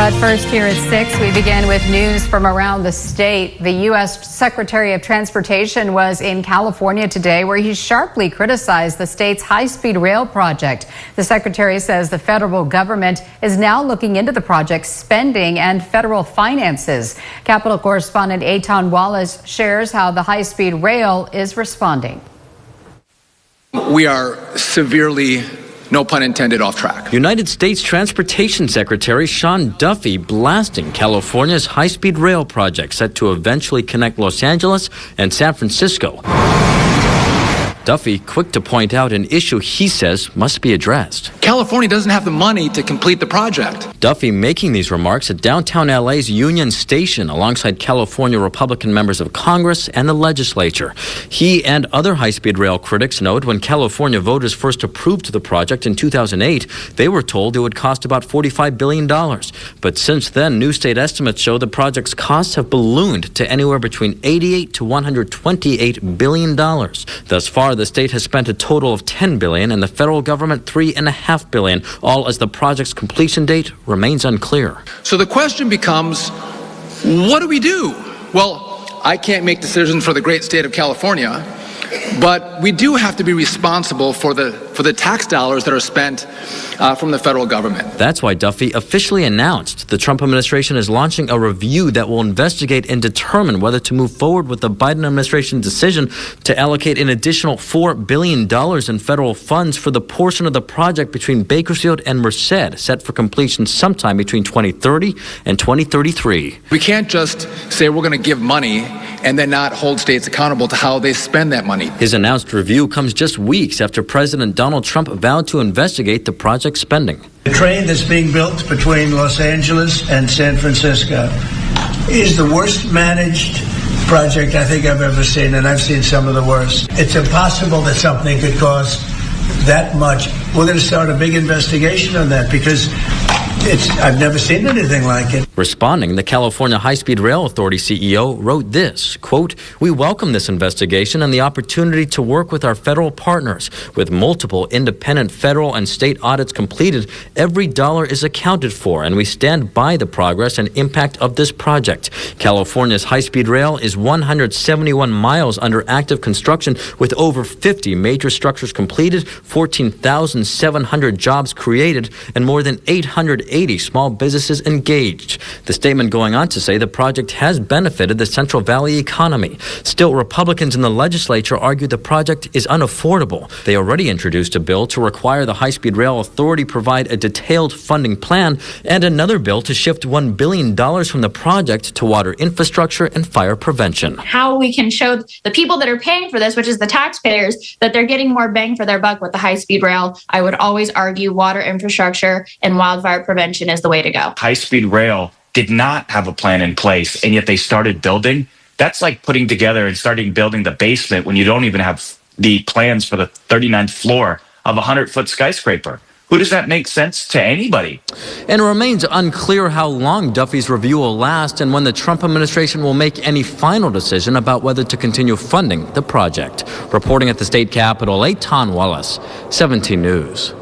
But first, here at 6, we begin with news from around the state. The U.S. Secretary of Transportation was in California today, where he sharply criticized the state's high-speed rail project. The secretary says the federal government is now looking into the project's spending and federal finances. Capitol correspondent Eitan Wallace shares how the high-speed rail is responding. We are severely, no pun intended, off track. United States Transportation Secretary Sean Duffy blasting California's high-speed rail project set to eventually connect Los Angeles and San Francisco. Duffy quick to point out an issue he says must be addressed. California doesn't have the money to complete the project. Duffy making these remarks at downtown LA's Union Station alongside California Republican members of Congress and the legislature. He and other high-speed rail critics note when California voters first approved the project in 2008, they were told it would cost about $45 billion. But since then, new state estimates show the project's costs have ballooned to anywhere between $88 to $128 billion. Thus far, the state has spent a total of $10 billion and the federal government $3.5 billion, all as the project's completion date remains unclear. So the question becomes, what do we do? Well, I can't make decisions for the great state of California, but we do have to be responsible for the tax dollars that are spent from the federal government. That's why Duffy officially announced the Trump administration is launching a review that will investigate and determine whether to move forward with the Biden administration decision to allocate an additional $4 billion in federal funds for the portion of the project between Bakersfield and Merced, set for completion sometime between 2030 and 2033. We can't just say we're going to give money and then not hold states accountable to how they spend that money. His announced review comes just weeks after President Donald Trump vowed to investigate the project's spending. The train that's being built between Los Angeles and San Francisco is the worst managed project I think I've ever seen, and I've seen some of the worst. It's impossible that something could cost that much. We're going to start a big investigation on that because I've never seen anything like it. Responding, the California High-Speed Rail Authority CEO wrote this, quote, "We welcome this investigation and the opportunity to work with our federal partners. With multiple independent federal and state audits completed, every dollar is accounted for, and we stand by the progress and impact of this project. California's high-speed rail is 171 miles under active construction with over 50 major structures completed, 14,700 jobs created, and more than 880 small businesses engaged." The statement going on to say the project has benefited the Central Valley economy. Still, Republicans in the legislature argue the project is unaffordable. They already introduced a bill to require the High-Speed Rail Authority provide a detailed funding plan and another bill to shift $1 billion from the project to water infrastructure and fire prevention. How we can show the people that are paying for this, which is the taxpayers, that they're getting more bang for their buck with the high-speed rail. I would always argue water infrastructure and wildfire prevention is the way to go. High-speed rail did not have a plan in place, and yet they started building. That's like putting together and starting building the basement when you don't even have the plans for the 39th floor of a 100-foot skyscraper. Who does that make sense to anybody? And it remains unclear how long Duffy's review will last and when the Trump administration will make any final decision about whether to continue funding the project. Reporting at the state capitol, Eitan Wallace, 17 News.